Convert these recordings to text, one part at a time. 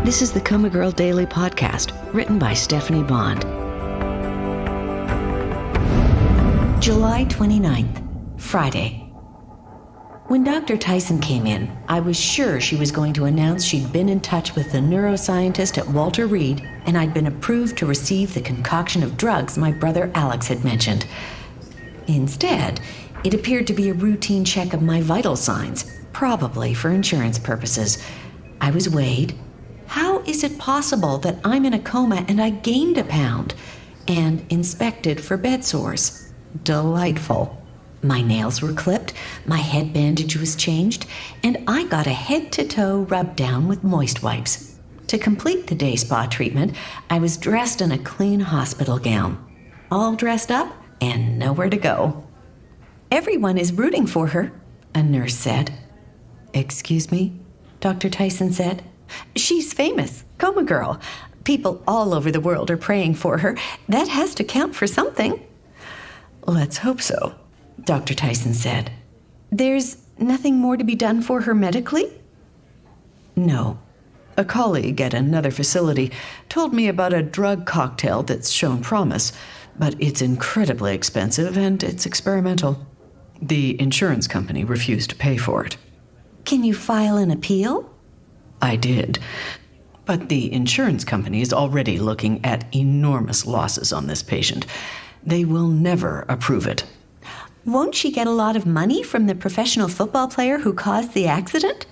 This is the COMA Girl Daily Podcast, written by Stephanie Bond. July 29th, Friday. When Dr. Tyson came in, I was sure she was going to announce she'd been in touch with the neuroscientist at Walter Reed and I'd been approved to receive the concoction of drugs my brother Alex had mentioned. Instead, it appeared to be a routine check of my vital signs, probably for insurance purposes. I was weighed. How is it possible that I'm in a coma and I gained a pound? And inspected for bed sores. Delightful. My nails were clipped, my head bandage was changed, and I got a head-to-toe rub down with moist wipes. To complete the day spa treatment, I was dressed in a clean hospital gown. All dressed up and nowhere to go. "Everyone is rooting for her," a nurse said. "Excuse me?" Dr. Tyson said. "She's famous, COMA Girl. People all over the world are praying for her. That has to count for something." "Let's hope so," Dr. Tyson said. "There's nothing more to be done for her medically?" "No. A colleague at another facility told me about a drug cocktail that's shown promise, but it's incredibly expensive and it's experimental. The insurance company refused to pay for it." "Can you file an appeal?" "I did. But the insurance company is already looking at enormous losses on this patient. They will never approve it." "Won't she get a lot of money from the professional football player who caused the accident?"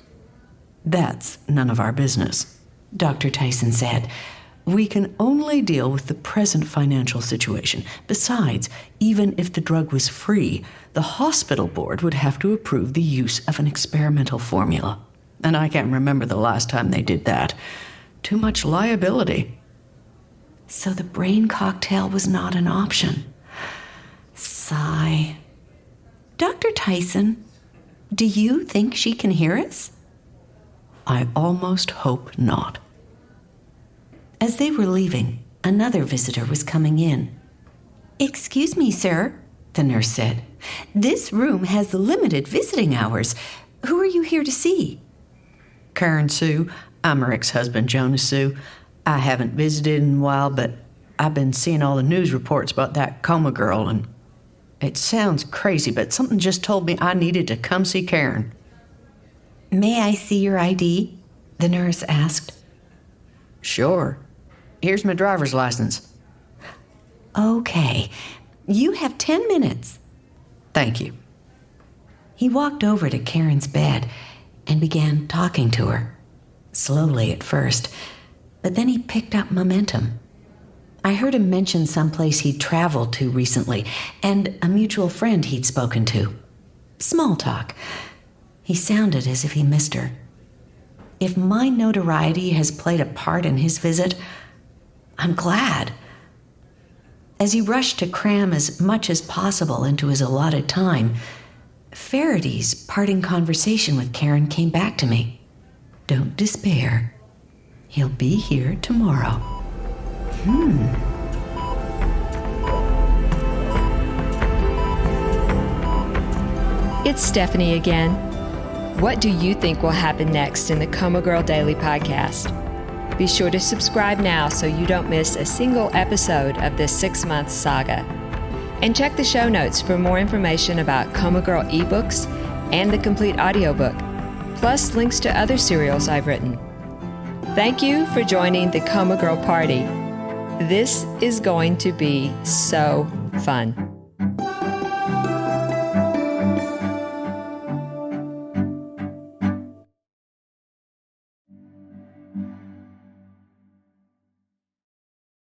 "That's none of our business," Dr. Tyson said. "We can only deal with the present financial situation. Besides, even if the drug was free, the hospital board would have to approve the use of an experimental formula. And I can't remember the last time they did that. Too much liability." So the brain cocktail was not an option. Sigh. "Dr. Tyson, do you think she can hear us?" "I almost hope not." As they were leaving, another visitor was coming in. "Excuse me, sir," the nurse said. "This room has limited visiting hours. Who are you here to see?" "Karen Sue. I'm her ex-husband, Jonas Sue. I haven't visited in a while, but I've been seeing all the news reports about that COMA girl, and it sounds crazy, but something just told me I needed to come see Karen." "May I see your ID?" the nurse asked. "Sure. Here's my driver's license." "Okay. You have 10 minutes. "Thank you." He walked over to Karen's bed and began talking to her, slowly at first, but then he picked up momentum. I heard him mention someplace he'd traveled to recently and a mutual friend he'd spoken to. Small talk. He sounded as if he missed her. If my notoriety has played a part in his visit, I'm glad. As he rushed to cram as much as possible into his allotted time, Faraday's parting conversation with Karen came back to me. "Don't despair. He'll be here tomorrow." It's Stephanie again. What do you think will happen next in the COMA Girl Daily Podcast? Be sure to subscribe now so you don't miss a single episode of this 6-month saga. And check the show notes for more information about COMA Girl ebooks and the complete audiobook, plus links to other serials I've written. Thank you for joining the COMA Girl Party. This is going to be so fun.